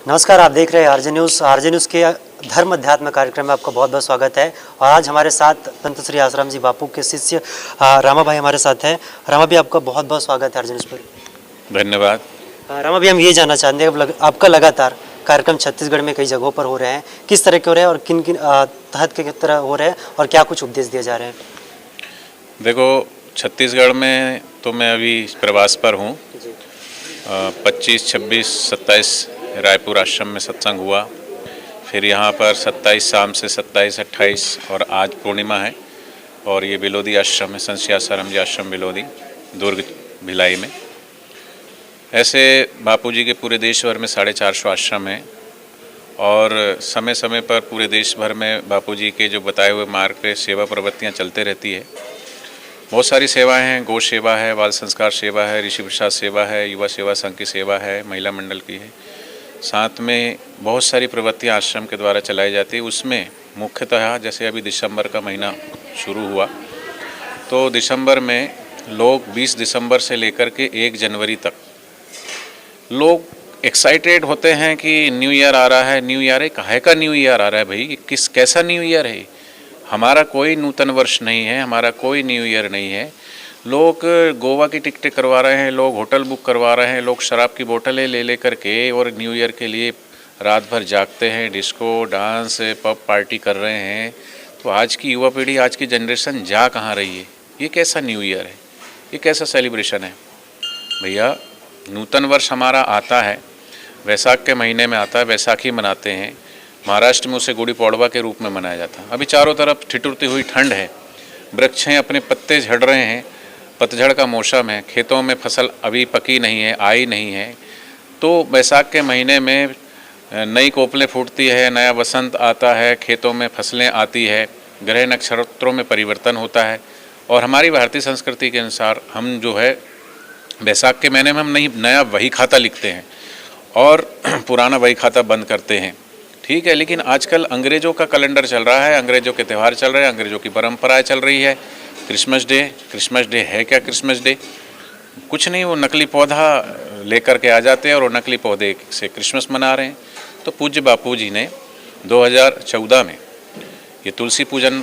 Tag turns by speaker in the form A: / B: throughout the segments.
A: नमस्कार, आप देख रहे हैं आरजे न्यूज़ के धर्म अध्यात्म कार्यक्रम में आपका बहुत बहुत स्वागत है। और आज हमारे साथ संत श्री आसाराम जी बापू के शिष्य रामा भाई हमारे साथ हैं। रामा भाई, आपका बहुत बहुत स्वागत है आरजे न्यूज़ पर।
B: धन्यवाद।
A: रामा भाई, हम ये जानना चाहते हैं आपका लगातार कार्यक्रम छत्तीसगढ़ में कई जगहों पर हो रहे हैं, किस तरह के हो रहे हैं और किन किन तहत के तरह हो रहे हैं और क्या कुछ उपदेश दिए जा रहे हैं?
B: देखो, छत्तीसगढ़ में तो मैं अभी प्रवास पर हूँ। 25, 26, 27 रायपुर आश्रम में सत्संग हुआ। फिर यहाँ पर 27 शाम से 27, 28 और आज पूर्णिमा है। और ये बिलोदी आश्रम है, संत श्री आसाराम जी आश्रम बिलोदी, दुर्ग भिलाई में। ऐसे बापू जी के पूरे देश भर में 450 आश्रम हैं और समय समय पर पूरे देश भर में बापू जी के जो बताए हुए मार्ग पे सेवा प्रवृत्तियाँ चलते रहती है। बहुत सारी सेवाएं हैं, गौ सेवा है, बाल संस्कार सेवा है, ऋषि प्रसाद सेवा है, युवा सेवा संघ की सेवा है, महिला मंडल की है। साथ में बहुत सारी प्रवृत्तियां आश्रम के द्वारा चलाई जाती है। उसमें मुख्यतः जैसे अभी दिसंबर का महीना शुरू हुआ तो दिसंबर में लोग 20 दिसंबर से लेकर के 1 जनवरी तक लोग एक्साइटेड होते हैं कि न्यू ईयर आ रहा है। न्यू ईयर है, काहे का न्यू ईयर आ रहा है भाई? कैसा न्यू ईयर है? हमारा कोई नूतन वर्ष नहीं है, हमारा कोई न्यू ईयर नहीं है। लोग गोवा की टिकटें करवा रहे हैं, लोग होटल बुक करवा रहे हैं, लोग शराब की बोतलें ले करके और न्यू ईयर के लिए रात भर जागते हैं, डिस्को डांस पब पार्टी कर रहे हैं। तो आज की युवा पीढ़ी, आज की जनरेशन जा कहाँ रही है? ये कैसा न्यू ईयर है? ये कैसा सेलिब्रेशन है भैया? नूतन वर्ष हमारा आता है, वैसाख के महीने में आता है, वैसाखी मनाते हैं। महाराष्ट्र में उसे गुड़ी पड़वा के रूप में मनाया जाता है। अभी चारों तरफ ठिठुरती हुई ठंड है, वृक्षें अपने पत्ते झड़ रहे हैं, पतझड़ का मौसम है, खेतों में फसल अभी पकी नहीं है, आई नहीं है। तो वैसाख के महीने में नई कोपलें फूटती है, नया वसंत आता है, खेतों में फसलें आती है, ग्रह नक्षत्रों में परिवर्तन होता है। और हमारी भारतीय संस्कृति के अनुसार हम जो है वैसाख के महीने में हम नया वही खाता लिखते हैं और पुराना वही खाता बंद करते हैं। ठीक है, लेकिन आजकल अंग्रेज़ों का कैलेंडर चल रहा है, अंग्रेज़ों के त्यौहार चल रहे हैं, अंग्रेज़ों की परंपराएं चल रही है। क्रिसमस डे है क्या? क्रिसमस डे कुछ नहीं, वो नकली पौधा लेकर के आ जाते हैं और वो नकली पौधे से क्रिसमस मना रहे हैं। तो पूज्य बापू जी ने 2014 में ये तुलसी पूजन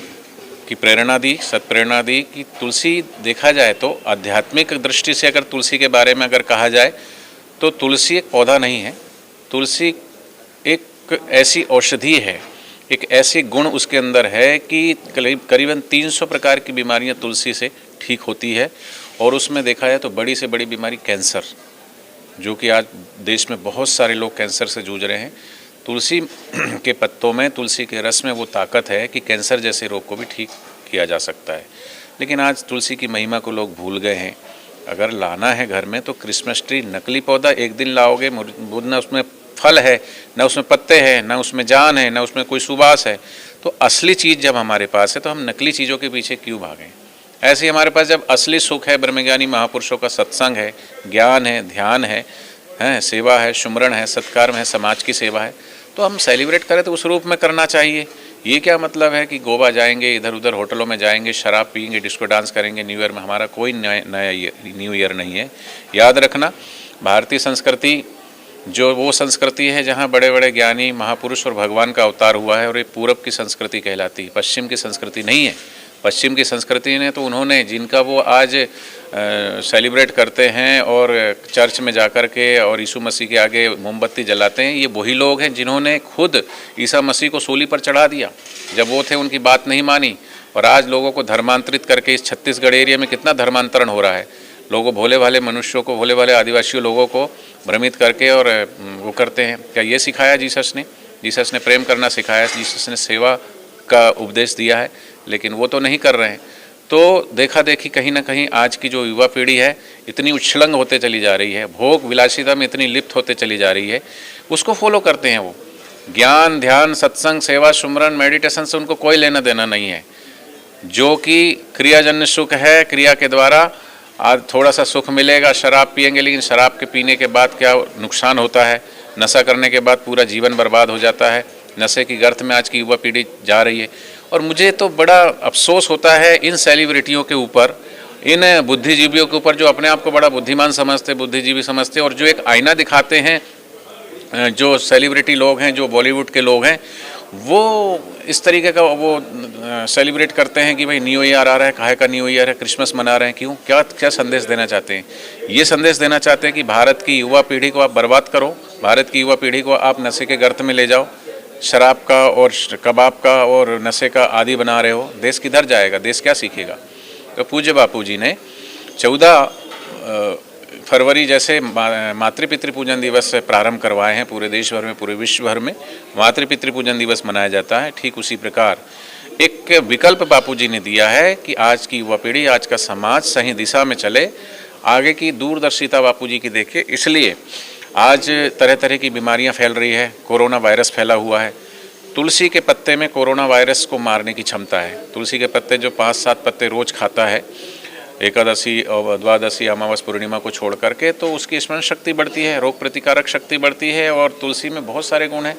B: की प्रेरणा दी, सत्प्रेरणा दी कि तुलसी देखा जाए तो आध्यात्मिक दृष्टि से अगर तुलसी के बारे में अगर कहा जाए तो तुलसी एक पौधा नहीं है, तुलसी एक ऐसी औषधि है, एक ऐसे गुण उसके अंदर है कि करीबन 300 प्रकार की बीमारियां तुलसी से ठीक होती है। और उसमें देखा जाए तो बड़ी से बड़ी बीमारी कैंसर, जो कि आज देश में बहुत सारे लोग कैंसर से जूझ रहे हैं। तुलसी के पत्तों में, तुलसी के रस में वो ताकत है कि कैंसर जैसे रोग को भी ठीक किया जा सकता है। लेकिन आज तुलसी की महिमा को लोग भूल गए हैं। अगर लाना है घर में तो क्रिसमस ट्री नकली पौधा एक दिन लाओगे, न उसमें फल है, न उसमें पत्ते हैं, न उसमें जान है, न उसमें कोई सुबास है। तो असली चीज़ जब हमारे पास है तो हम नकली चीज़ों के पीछे क्यों भागें? ऐसे ही हमारे पास जब असली सुख है, ब्रह्मज्ञानी महापुरुषों का सत्संग है, ज्ञान है, ध्यान है, सेवा है, सुमरण है, सत्कर्म है, समाज की सेवा है, तो हम सेलिब्रेट करें तो उस रूप में करना चाहिए। ये क्या मतलब है कि गोवा जाएंगे, इधर उधर होटलों में जाएंगे, शराब पियेंगे, डिस्को डांस करेंगे न्यू ईयर में? हमारा कोई नया न्यू ईयर नहीं है। याद रखना, भारतीय संस्कृति जो वो संस्कृति है जहाँ बड़े बड़े ज्ञानी महापुरुष और भगवान का अवतार हुआ है, और ये पूरब की संस्कृति कहलाती है, पश्चिम की संस्कृति नहीं है। पश्चिम की संस्कृति ने तो उन्होंने जिनका वो आज सेलिब्रेट करते हैं और चर्च में जाकर के और यीशु मसीह के आगे मोमबत्ती जलाते हैं, ये वही लोग हैं जिन्होंने खुद ईसा मसीह को सूली पर चढ़ा दिया जब वो थे, उनकी बात नहीं मानी। और आज लोगों को धर्मांतरित करके इस छत्तीसगढ़ एरिया में कितना धर्मांतरण हो रहा है। लोगों भोले भाले मनुष्यों को, भोले भाले आदिवासी लोगों को भ्रमित करके और वो करते हैं। क्या ये सिखाया जीसस ने? जीसस ने प्रेम करना सिखाया, जीसस ने सेवा का उपदेश दिया है, लेकिन वो तो नहीं कर रहे हैं। तो देखा देखी कहीं ना कहीं आज की जो युवा पीढ़ी है इतनी उच्छृंग होते चली जा रही है, भोग विलासिता में इतनी लिप्त होते चली जा रही है, उसको फॉलो करते हैं। वो ज्ञान, ध्यान, सत्संग, सेवा, सुमरन, मेडिटेशन से उनको कोई लेना देना नहीं है। जो कि क्रियाजन्य सुख है, क्रिया के द्वारा आज थोड़ा सा सुख मिलेगा। शराब पिएंगे, लेकिन शराब के पीने के बाद क्या नुकसान होता है? नशा करने के बाद पूरा जीवन बर्बाद हो जाता है। नशे की गर्त में आज की युवा पीढ़ी जा रही है। और मुझे तो बड़ा अफसोस होता है इन सेलिब्रिटियों के ऊपर, इन बुद्धिजीवियों के ऊपर जो अपने आप को बड़ा बुद्धिमान समझते, बुद्धिजीवी समझते और जो एक आईना दिखाते हैं जो सेलिब्रिटी लोग हैं, जो बॉलीवुड के लोग हैं, वो इस तरीके का वो सेलिब्रेट करते हैं कि भाई न्यू ईयर आ रहा है, काहे का न्यू ईयर है, क्रिसमस मना रहे हैं, क्यों, क्या क्या संदेश देना चाहते हैं? ये संदेश देना चाहते हैं कि भारत की युवा पीढ़ी को आप बर्बाद करो, भारत की युवा पीढ़ी को आप नशे के गर्त में ले जाओ, शराब का और कबाब का और नशे का आदी बना रहे हो। देश किधर जाएगा, देश क्या सीखेगा? तो पूज्य बापू जी ने 14 फरवरी जैसे मातृपितृ पूजन दिवस से प्रारंभ करवाए हैं पूरे देश भर में, पूरे विश्व भर में मातृपितृ पूजन दिवस मनाया जाता है। ठीक उसी प्रकार एक विकल्प बापूजी ने दिया है कि आज की युवा पीढ़ी, आज का समाज सही दिशा में चले, आगे की दूरदर्शिता बापूजी की देखे। इसलिए आज तरह तरह की बीमारियां फैल रही है, कोरोना वायरस फैला हुआ है। तुलसी के पत्ते में कोरोना वायरस को मारने की क्षमता है। तुलसी के पत्ते जो 5-7 पत्ते रोज खाता है, एकादशी और द्वादशी अमावस पूर्णिमा को छोड़ करके, तो उसकी स्मरण शक्ति बढ़ती है, रोग प्रतिकारक शक्ति बढ़ती है, और तुलसी में बहुत सारे गुण हैं,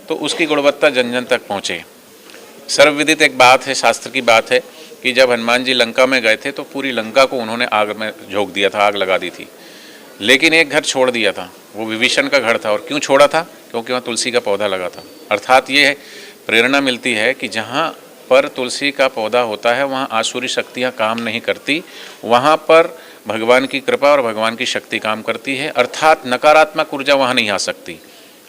B: तो उसकी गुणवत्ता जन जन तक पहुँचे। सर्वविदित एक बात है, शास्त्र की बात है कि जब हनुमान जी लंका में गए थे तो पूरी लंका को उन्होंने आग में झोंक दिया था, आग लगा दी थी, लेकिन एक घर छोड़ दिया था, वो विभीषण का घर था। और क्यों छोड़ा था? क्योंकि वहाँ तुलसी का पौधा लगा था। अर्थात ये प्रेरणा मिलती है कि जहाँ पर तुलसी का पौधा होता है वहाँ आसुरी शक्तियाँ काम नहीं करती, वहाँ पर भगवान की कृपा और भगवान की शक्ति काम करती है। अर्थात नकारात्मक ऊर्जा वहाँ नहीं आ सकती।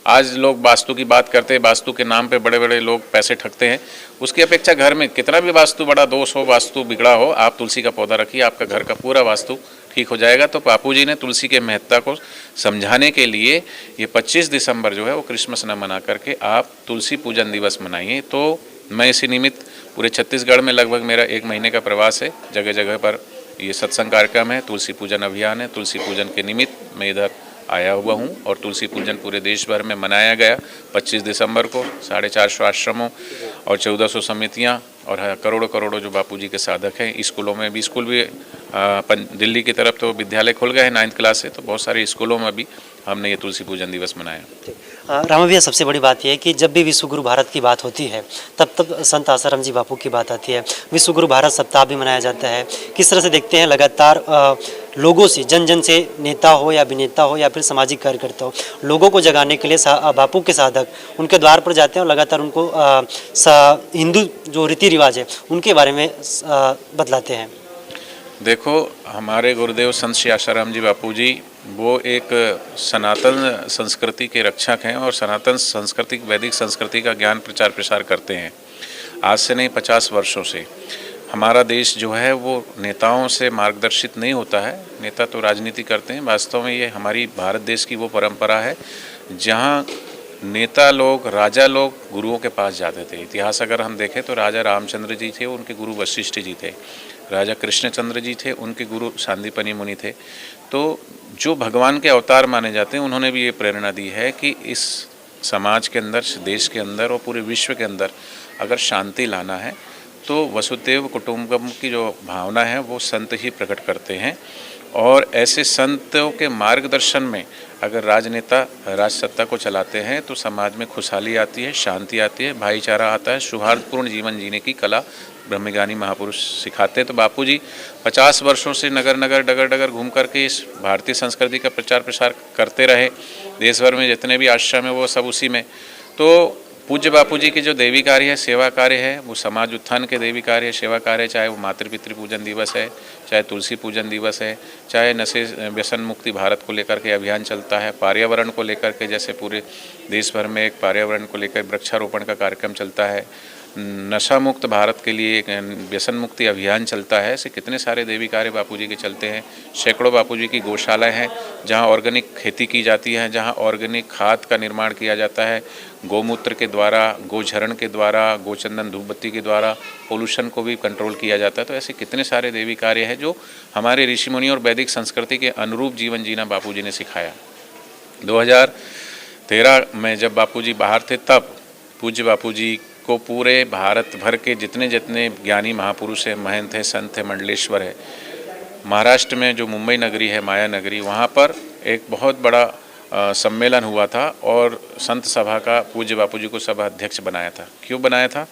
B: आज लोग वास्तु की बात करते हैं, वास्तु के नाम पे बड़े बड़े लोग पैसे ठगते हैं। उसकी अपेक्षा घर में कितना भी वास्तु बड़ा दोष हो, वास्तु बिगड़ा हो, आप तुलसी का पौधा रखिए, आपका घर का पूरा वास्तु ठीक हो जाएगा। तो बापू जी ने तुलसी के महत्ता को समझाने के लिए ये 25 दिसंबर जो है वो क्रिसमस न मना करके आप तुलसी पूजन दिवस मनाइए। तो मैं इसी निमित्त पूरे छत्तीसगढ़ में लगभग मेरा 1 महीने का प्रवास है, जगह जगह पर ये सत्संग कार्यक्रम है, तुलसी पूजन अभियान है। तुलसी पूजन के निमित्त मैं इधर आया हुआ हूँ और तुलसी पूजन पूरे देश भर में मनाया गया 25 दिसंबर को। 450 आश्रमों और 1400 समितियाँ और करोड़ों करोड़ों जो बापूजी के साधक हैं, स्कूलों में भी, स्कूल भी दिल्ली की तरफ तो विद्यालय खुल गए हैं 9th क्लास से, तो बहुत सारे स्कूलों में भी हमने ये तुलसी पूजन दिवस मनाया।
A: रामा भैया, सबसे बड़ी बात यह है कि जब भी विश्व गुरु भारत की बात होती है तब संत आसाराम जी बापू की बात आती है। विश्व गुरु भारत सप्ताह भी मनाया जाता है। किस तरह से देखते हैं लगातार लोगों से, जन जन से, नेता हो या अभिनेता हो या फिर सामाजिक कार्यकर्ता हो, लोगों को जगाने के लिए बापू के साधक उनके द्वार पर जाते हैं और लगातार उनको हिंदू जो रीति रिवाज है उनके बारे में बतलाते हैं।
B: देखो, हमारे गुरुदेव संत श्री आसाराम जी बापू जी वो एक सनातन संस्कृति के रक्षक हैं और सनातन संस्कृति, वैदिक संस्कृति का ज्ञान प्रचार प्रसार करते हैं। आज से नहीं, 50 वर्षों से। हमारा देश जो है वो नेताओं से मार्गदर्शित नहीं होता है। नेता तो राजनीति करते हैं, वास्तव में ये हमारी भारत देश की वो परंपरा है जहाँ नेता लोग, राजा लोग गुरुओं के पास जाते थे। इतिहास अगर हम देखें तो राजा रामचंद्र जी थे, उनके गुरु वशिष्ठ जी थे। राजा कृष्णचंद्र जी थे, उनके गुरु सांदीपनि मुनि थे। तो जो भगवान के अवतार माने जाते हैं, उन्होंने भी ये प्रेरणा दी है कि इस समाज के अंदर, देश के अंदर और पूरे विश्व के अंदर अगर शांति लाना है तो वसुदेव कुटुंबकम की जो भावना है वो संत ही प्रकट करते हैं। और ऐसे संतों के मार्गदर्शन में अगर राजनेता राजसत्ता को चलाते हैं तो समाज में खुशहाली आती है, शांति आती है, भाईचारा आता है, सौहार्दपूर्ण जीवन जीने की कला ब्रह्मज्ञानी महापुरुष सिखाते हैं। तो बापूजी 50 वर्षों से नगर नगर, डगर डगर घूम करके इस भारतीय संस्कृति का प्रचार प्रसार करते रहे। देश भर में जितने भी आश्रम है वो सब उसी में। तो पूज्य बापूजी की जो देवी कार्य है, सेवा कार्य है, वो समाज उत्थान के देवी कार्य है, सेवा कार्य है, चाहे वो मातृपितृ पूजन दिवस है, चाहे तुलसी पूजन दिवस है, चाहे नशे व्यसन मुक्ति भारत को लेकर के अभियान चलता है, पर्यावरण को लेकर के, जैसे पूरे देश भर में एक पर्यावरण को लेकर वृक्षारोपण का कार्यक्रम चलता है, नशा मुक्त भारत के लिए एक व्यसन मुक्ति अभियान चलता है। ऐसे कितने सारे देवी कार्य बापूजी के चलते हैं। सैकड़ों बापूजी की गौशालाएं हैं जहां ऑर्गेनिक खेती की जाती है, जहां ऑर्गेनिक खाद का निर्माण किया जाता है, गौमूत्र के द्वारा, गोझरण के द्वारा, गोचंदन धूपबत्ती के द्वारा पोल्यूशन को भी कंट्रोल किया जाता है। तो ऐसे कितने सारे देवी कार्य हैं जो हमारे ऋषि मुनि और वैदिक संस्कृति के अनुरूप जीवन जीना बापूजी ने सिखाया। 2013 में जब बापूजी बाहर थे तब पूज्य बापूजी को पूरे भारत भर के जितने जितने ज्ञानी महापुरुष हैं, महंत हैं, संत हैं, मंडलेश्वर है, महाराष्ट्र में जो मुंबई नगरी है, माया नगरी, वहाँ पर एक बहुत बड़ा सम्मेलन हुआ था और संत सभा का पूज्य बापूजी को सभा अध्यक्ष बनाया था। क्यों बनाया था?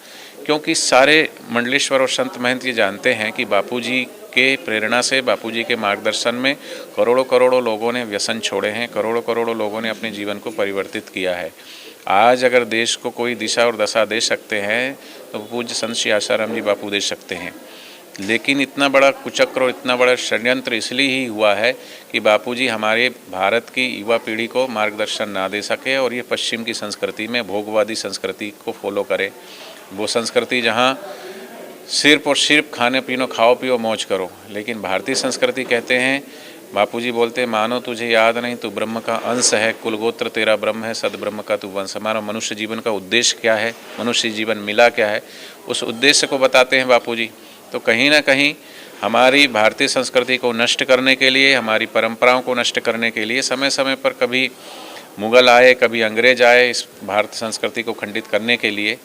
B: क्योंकि सारे मंडलेश्वर और संत महंत ये जानते हैं कि बापूजी के प्रेरणा से, बापूजी के मार्गदर्शन में करोड़ों करोड़ों लोगों ने व्यसन छोड़े हैं, करोड़ों करोड़ों लोगों ने अपने जीवन को परिवर्तित किया है। आज अगर देश को कोई दिशा और दशा दे सकते हैं तो पूज्य संत श्री आसाराम जी बापू दे सकते हैं। लेकिन इतना बड़ा कुचक्र और इतना बड़ा षड्यंत्र इसलिए ही हुआ है कि बापूजी हमारे भारत की युवा पीढ़ी को मार्गदर्शन ना दे सके और ये पश्चिम की संस्कृति में भोगवादी संस्कृति को फॉलो करे। वो संस्कृति जहाँ सिर्फ और सिर्फ खाने पीनो, खाओ पियो, मौज करो। लेकिन भारतीय संस्कृति कहते हैं, बापूजी बोलते हैं, मानो तुझे याद नहीं तू ब्रह्म का अंश है, कुलगोत्र तेरा ब्रह्म है, सद ब्रह्म का तू वंश। हमारा मनुष्य जीवन का उद्देश्य क्या है, मनुष्य जीवन मिला क्या है, उस उद्देश्य को बताते हैं बापूजी। तो कहीं ना कहीं हमारी भारतीय संस्कृति को नष्ट करने के लिए, हमारी परंपराओं को नष्ट करने के लिए समय समय पर कभी मुग़ल आए, कभी अंग्रेज आए इस भारत संस्कृति को खंडित करने के लिए।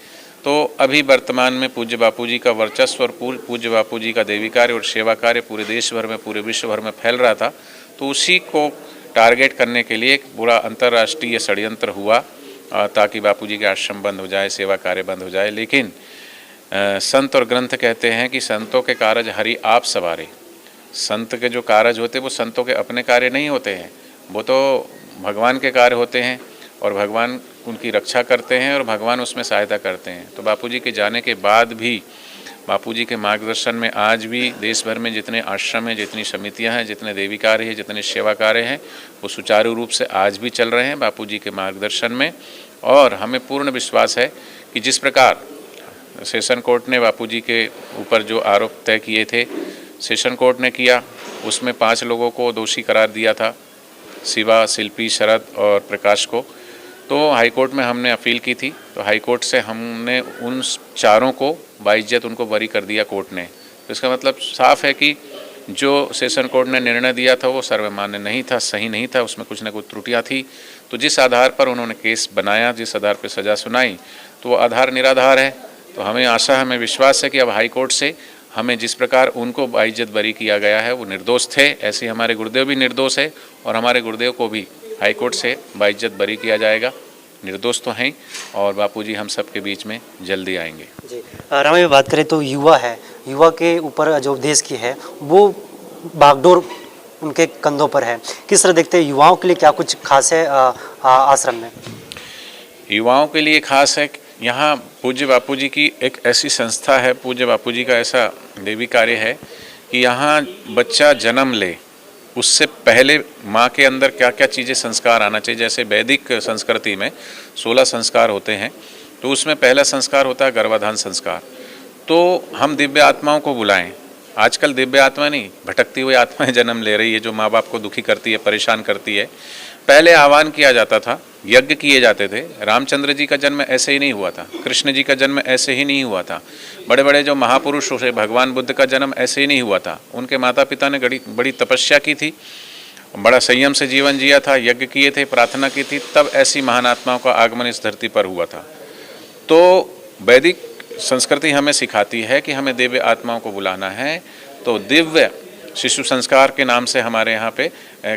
B: तो अभी वर्तमान में पूज्य बापूजी का वर्चस्व और पूज्य बापूजी का देवी कार्य और सेवा कार्य पूरे देश भर में, पूरे विश्व भर में फैल रहा था। तो उसी को टारगेट करने के लिए एक बुरा अंतर्राष्ट्रीय षड्यंत्र हुआ ताकि बापूजी के आश्रम बंद हो जाए, सेवा कार्य बंद हो जाए। लेकिन संत और ग्रंथ कहते हैं कि संतों के कारज हरि आप सवारे। संत के जो कारज होते हैं वो संतों के अपने कार्य नहीं होते हैं, वो तो भगवान के कार्य होते हैं और भगवान उनकी रक्षा करते हैं और भगवान उसमें सहायता करते हैं। तो बापूजी के जाने के बाद भी, बापूजी के मार्गदर्शन में आज भी देश भर में जितने आश्रम हैं, जितनी समितियां हैं, जितने देवी कार्य हैं, जितने सेवा कार्य हैं, वो सुचारू रूप से आज भी चल रहे हैं बापूजी के मार्गदर्शन में। और हमें पूर्ण विश्वास है कि जिस प्रकार सेशन कोर्ट ने बापूजी के ऊपर जो आरोप तय किए थे, सेशन कोर्ट ने किया, उसमें 5 लोगों को दोषी करार दिया था, शिवा, शिल्पी, शरद और प्रकाश को। तो हाईकोर्ट में हमने अपील की थी, तो हाईकोर्ट से हमने उन 4 को बाइज्जत उनको बरी कर दिया कोर्ट ने। तो इसका मतलब साफ है कि जो सेशन कोर्ट ने निर्णय दिया था वो सर्वमान्य नहीं था, सही नहीं था, उसमें कुछ न कुछ त्रुटियां थी। तो जिस आधार पर उन्होंने केस बनाया, जिस आधार पर सज़ा सुनाई, तो वो आधार निराधार है। तो हमें आशा, हमें विश्वास है कि अब हाईकोर्ट से हमें जिस प्रकार उनको बाइज्जत बरी किया गया है, वो निर्दोष थे, ऐसे हमारे गुरुदेव भी निर्दोष है और हमारे गुरुदेव को भी हाईकोर्ट से बाइज्जत बरी किया जाएगा। निर्दोष तो हैं और बापूजी हम सब के बीच में जल्दी आएंगे।
A: जी, रामा जी बात करें तो युवा है, युवा के ऊपर जो देश की है वो बागडोर उनके कंधों पर है। किस तरह देखते हैं युवाओं के लिए क्या कुछ खास है आश्रम में?
B: युवाओं के लिए खास है, यहाँ पूज्य बापूजी की एक ऐसी संस्था है, पूज्य बापूजी का ऐसा देवी कार्य है कि यहाँ बच्चा जन्म ले उससे पहले माँ के अंदर क्या क्या चीज़ें संस्कार आना चाहिए। जैसे वैदिक संस्कृति में 16 संस्कार होते हैं, तो उसमें पहला संस्कार होता है गर्भाधान संस्कार। तो हम दिव्य आत्माओं को बुलाएं। आजकल दिव्य आत्मा नहीं, भटकती हुई आत्माएं जन्म ले रही है जो माँ बाप को दुखी करती है, परेशान करती है। पहले आह्वान किया जाता था, यज्ञ किए जाते थे। रामचंद्र जी का जन्म ऐसे ही नहीं हुआ था, कृष्ण जी का जन्म ऐसे ही नहीं हुआ था, बड़े बड़े जो महापुरुष हुए, भगवान बुद्ध का जन्म ऐसे ही नहीं हुआ था। उनके माता पिता ने बड़ी तपस्या की थी, बड़ा संयम से जीवन जिया था, यज्ञ किए थे, प्रार्थना की थी, तब ऐसी महान आत्माओं का आगमन इस धरती पर हुआ था। तो वैदिक संस्कृति हमें सिखाती है कि हमें दिव्य आत्माओं को बुलाना है। तो दिव्य शिशु संस्कार के नाम से हमारे यहाँ पे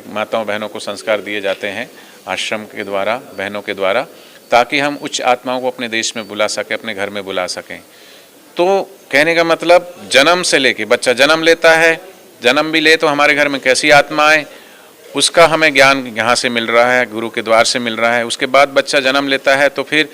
B: माताओं बहनों को संस्कार दिए जाते हैं आश्रम के द्वारा, बहनों के द्वारा, ताकि हम उच्च आत्माओं को अपने देश में बुला सकें, अपने घर में बुला सकें। तो कहने का मतलब जन्म से लेके, बच्चा जन्म लेता है, जन्म भी ले तो हमारे घर में कैसी आत्मा आए उसका हमें ज्ञान यहाँ से मिल रहा है, गुरु के द्वार से मिल रहा है। उसके बाद बच्चा जन्म लेता है तो फिर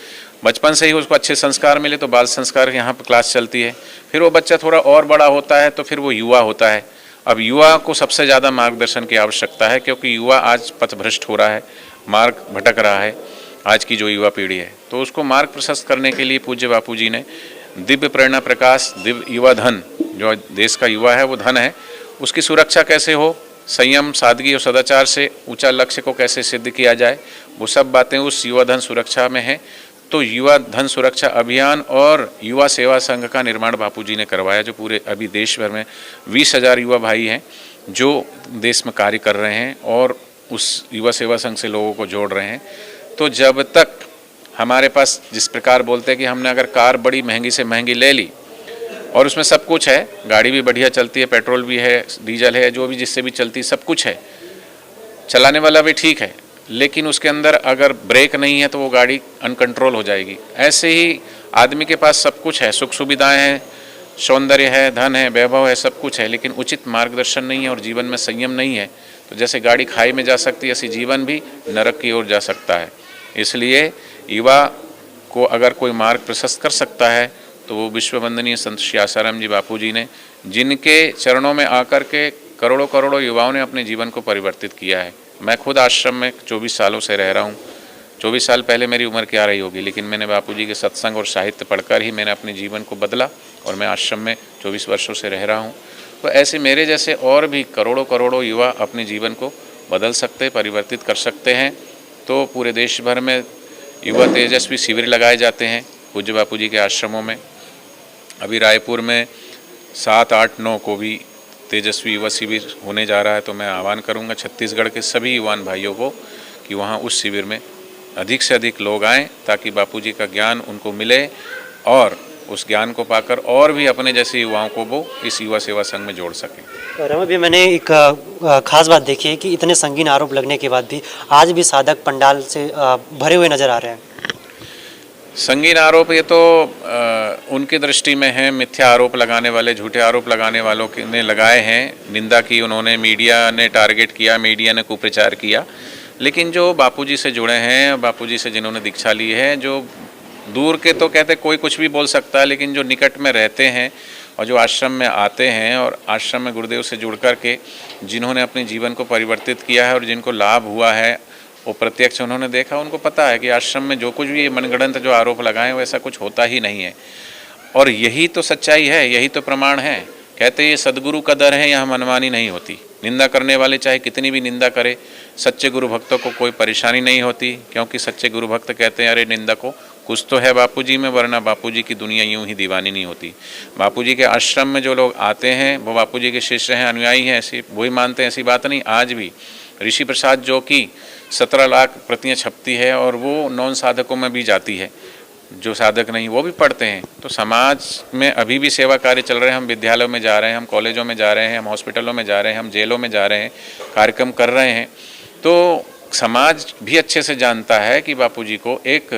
B: बचपन से ही उसको अच्छे संस्कार मिले तो बाल संस्कार यहाँ पर क्लास चलती है। फिर वो बच्चा थोड़ा और बड़ा होता है तो फिर वो युवा होता है। अब युवा को सबसे ज़्यादा मार्गदर्शन की आवश्यकता है, क्योंकि युवा आज पथभ्रष्ट हो रहा है, मार्ग भटक रहा है आज की जो युवा पीढ़ी है। तो उसको मार्ग प्रशस्त करने के लिए पूज्य बापूजी ने दिव्य प्रेरणा प्रकाश, दिव्य युवा धन, जो देश का युवा है वो धन है, उसकी सुरक्षा कैसे हो, संयम, सादगी और सदाचार से ऊंचा लक्ष्य को कैसे सिद्ध किया जाए, वो सब बातें उस युवा धन सुरक्षा में है। तो युवा धन सुरक्षा अभियान और युवा सेवा संघ का निर्माण बापूजी ने करवाया, जो पूरे अभी देश भर में 20,000 युवा भाई हैं जो देश में कार्य कर रहे हैं और उस युवा सेवा संघ से लोगों को जोड़ रहे हैं। तो जब तक हमारे पास, जिस प्रकार बोलते हैं कि हमने अगर कार बड़ी महंगी से महंगी ले ली और उसमें सब कुछ है, गाड़ी भी बढ़िया चलती है, पेट्रोल भी है, डीजल है, जो भी जिससे भी चलती है, सब कुछ है, चलाने वाला भी ठीक है, लेकिन उसके अंदर अगर ब्रेक नहीं है तो वो गाड़ी अनकंट्रोल हो जाएगी। ऐसे ही आदमी के पास सब कुछ है, सुख सुविधाएं हैं, सौंदर्य है, धन है, वैभव है, सब कुछ है, लेकिन उचित मार्गदर्शन नहीं है और जीवन में संयम नहीं है, तो जैसे गाड़ी खाई में जा सकती है, ऐसी जीवन भी नरक की ओर जा सकता है। इसलिए युवा को अगर कोई मार्ग प्रशस्त कर सकता है तो वो विश्व वंदनीय संत श्री आसाराम जी बापू जी ने, जिनके चरणों में आकर के करोड़ों करोड़ों युवाओं ने अपने जीवन को परिवर्तित किया है। मैं खुद आश्रम में 24 सालों से रह रहा हूँ। 24 साल पहले मेरी उम्र क्या रही होगी, लेकिन मैंने बापू जी के सत्संग और साहित्य पढ़कर ही मैंने अपने जीवन को बदला और मैं आश्रम में 24 वर्षों से रह रहा हूँ। तो ऐसे मेरे जैसे और भी करोड़ों करोड़ों युवा अपने जीवन को बदल सकते, परिवर्तित कर सकते हैं। तो पूरे देश भर में युवा तेजस्वी शिविर लगाए जाते हैं पूज्य बापू जी के आश्रमों में। अभी रायपुर में 7, 8, 9 को भी तेजस्वी युवा शिविर होने जा रहा है, तो मैं आह्वान करूंगा छत्तीसगढ़ के सभी युवान भाइयों को कि वहां उस शिविर में अधिक से अधिक लोग आएं, ताकि बापूजी का ज्ञान उनको मिले और उस ज्ञान को पाकर और भी अपने जैसे युवाओं को वो इस युवा सेवा संघ में जोड़ सकें।
A: रमा भी, मैंने एक खास बात देखी है कि इतने संगीन आरोप लगने के बाद भी आज भी साधक पंडाल से भरे हुए नजर आ रहे हैं।
B: संगीन आरोप ये तो उनकी दृष्टि में है, मिथ्या आरोप लगाने वाले, झूठे आरोप लगाने वालों ने लगाए हैं। निंदा की उन्होंने, मीडिया ने टारगेट किया, मीडिया ने कुप्रचार किया। लेकिन जो बापूजी से जुड़े हैं, बापूजी से जिन्होंने दीक्षा ली है, जो दूर के तो कहते कोई कुछ भी बोल सकता है, लेकिन जो निकट में रहते हैं और जो आश्रम में आते हैं और आश्रम में गुरुदेव से जुड़ कर के जिन्होंने अपने जीवन को परिवर्तित किया है और जिनको लाभ हुआ है, वो प्रत्यक्ष उन्होंने देखा, उनको पता है कि आश्रम में जो कुछ भी मनगढ़ंत जो आरोप लगाए वैसा कुछ होता ही नहीं है। और यही तो सच्चाई है, यही तो प्रमाण है। कहते ये सदगुरु का दर है, यहाँ मनमानी नहीं होती। निंदा करने वाले चाहे कितनी भी निंदा करे, सच्चे गुरु भक्तों को कोई परेशानी नहीं होती, क्योंकि सच्चे गुरु भक्त कहते हैं अरे निंदा को कुछ तो है बापूजी में, वरना बापूजी की दुनिया यूं ही दीवानी नहीं होती। बापूजी के आश्रम में जो लोग आते हैं वो बापूजी के शिष्य हैं, अनुयायी हैं, ऐसी वही मानते हैं, ऐसी बात नहीं। आज भी ऋषि प्रसाद जो कि 17 लाख प्रतियां छपती है और वो नॉन साधकों में भी जाती है, जो साधक नहीं वो भी पढ़ते हैं। तो समाज में अभी भी सेवा कार्य चल रहे हैं। हम विद्यालयों में जा रहे हैं, हम कॉलेजों में जा रहे हैं, हम हॉस्पिटलों में जा रहे हैं, हम जेलों में जा रहे हैं, कार्यक्रम कर रहे हैं। तो समाज भी अच्छे से जानता है कि बापूजी को एक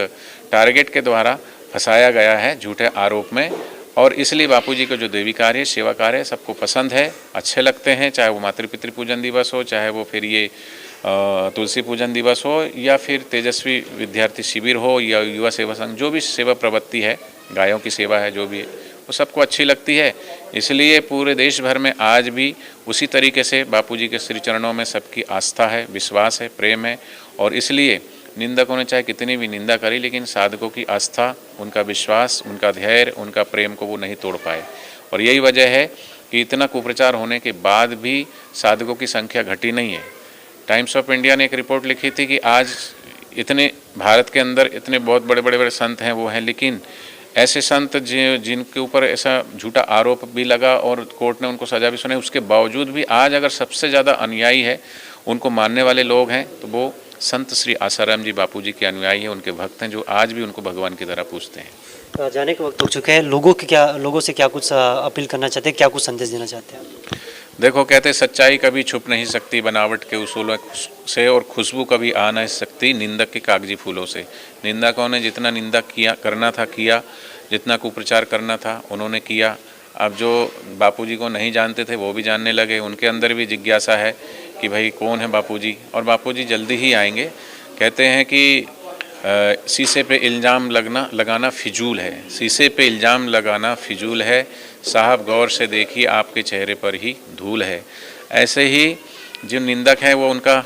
B: टारगेट के द्वारा फंसाया गया है झूठे आरोप में, और इसलिए बापूजी का जो देवी कार्य, सेवा कार्य सबको पसंद है, अच्छे लगते हैं। चाहे वो मातृपितृ पूजन दिवस हो, चाहे वो फिर ये तुलसी पूजन दिवस हो, या फिर तेजस्वी विद्यार्थी शिविर हो, या युवा सेवा संघ, जो भी सेवा प्रवृत्ति है, गायों की सेवा है, जो भी है, वो सबको अच्छी लगती है। इसलिए पूरे देश भर में आज भी उसी तरीके से बापूजी के श्री चरणों में सबकी आस्था है, विश्वास है, प्रेम है। और इसलिए निंदकों ने चाहे कितनी भी निंदा करी, लेकिन साधकों की आस्था, उनका विश्वास, उनका धैर्य, उनका प्रेम को वो नहीं तोड़ पाए। और यही वजह है कि इतना कुप्रचार होने के बाद भी साधकों की संख्या घटी नहीं है। टाइम्स ऑफ इंडिया ने एक रिपोर्ट लिखी थी कि आज इतने भारत के अंदर इतने बहुत बड़े बड़े संत हैं, वो हैं, लेकिन ऐसे संत जिनके ऊपर ऐसा झूठा आरोप भी लगा और कोर्ट ने उनको सजा भी सुनाई, उसके बावजूद भी आज अगर सबसे ज़्यादा अनुयायी है, उनको मानने वाले लोग हैं, तो वो संत श्री आसाराम जी बापूजी के अनुयायी हैं, उनके भक्त हैं, जो आज भी उनको भगवान की तरह पूजते हैं।
A: जाने का वक्त हो चुका है। लोगों से क्या कुछ अपील करना चाहते हैं, क्या कुछ संदेश देना चाहते हैं?
B: देखो, कहते सच्चाई कभी छुप नहीं सकती बनावट के उसूलों से, और खुशबू कभी आ नहीं सकती निंदक के कागजी फूलों से। निंदकों ने जितना निंदा करना था किया, जितना कुप्रचार करना था उन्होंने किया। अब जो बापूजी को नहीं जानते थे वो भी जानने लगे, उनके अंदर भी जिज्ञासा है कि भाई कौन है बापूजी, और बापूजी जल्दी ही आएंगे। कहते हैं कि शीशे पे इल्ज़ाम लगाना फिजूल है, शीशे पे इल्ज़ाम लगाना फिजूल है, साहब गौर से देखिए आपके चेहरे पर ही धूल है। ऐसे ही जो निंदक हैं वो उनका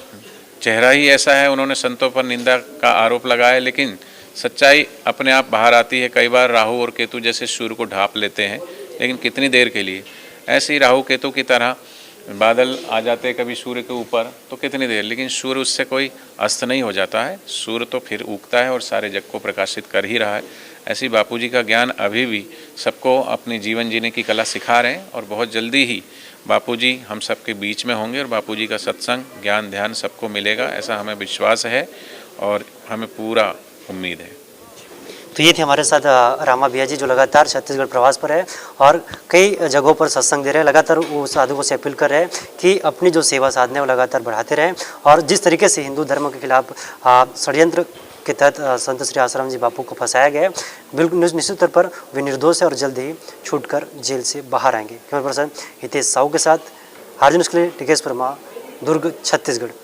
B: चेहरा ही ऐसा है, उन्होंने संतों पर निंदा का आरोप लगाया, लेकिन सच्चाई अपने आप बाहर आती है। कई बार राहु और केतु जैसे सूर्य को ढांप लेते हैं, लेकिन कितनी देर के लिए। ऐसे ही राहु केतु की तरह बादल आ जाते हैं कभी सूर्य के ऊपर, तो कितनी देर, लेकिन सूर्य उससे कोई अस्त नहीं हो जाता है। सूर्य तो फिर उगता है और सारे जग को प्रकाशित कर ही रहा है। ऐसी बापूजी का ज्ञान अभी भी सबको अपने जीवन जीने की कला सिखा रहे हैं, और बहुत जल्दी ही बापूजी हम सबके बीच में होंगे और बापूजी का सत्संग, ज्ञान, ध्यान सबको मिलेगा, ऐसा हमें विश्वास है और हमें पूरा उम्मीद है।
A: तो ये थे हमारे साथ रामा भैया जी, जो लगातार छत्तीसगढ़ प्रवास पर है और कई जगहों पर सत्संग दे रहे हैं। लगातार वो साधुओं से अपील कर रहे हैं कि अपनी जो सेवा साधना है वो लगातार बढ़ाते रहें, और जिस तरीके से हिंदू धर्म के खिलाफ षड्यंत्र के तहत संत श्री आसाराम जी बापू को फंसाया गया है। बिल्कुल निश्चित तौर पर वे निर्दोष है और जल्द ही छूटकर जेल से बाहर आएंगे। कैमरा पर्सन हितेश साहू के साथ आरजे न्यूज़ के लिए टिकेश वर्मा, दुर्ग, छत्तीसगढ़।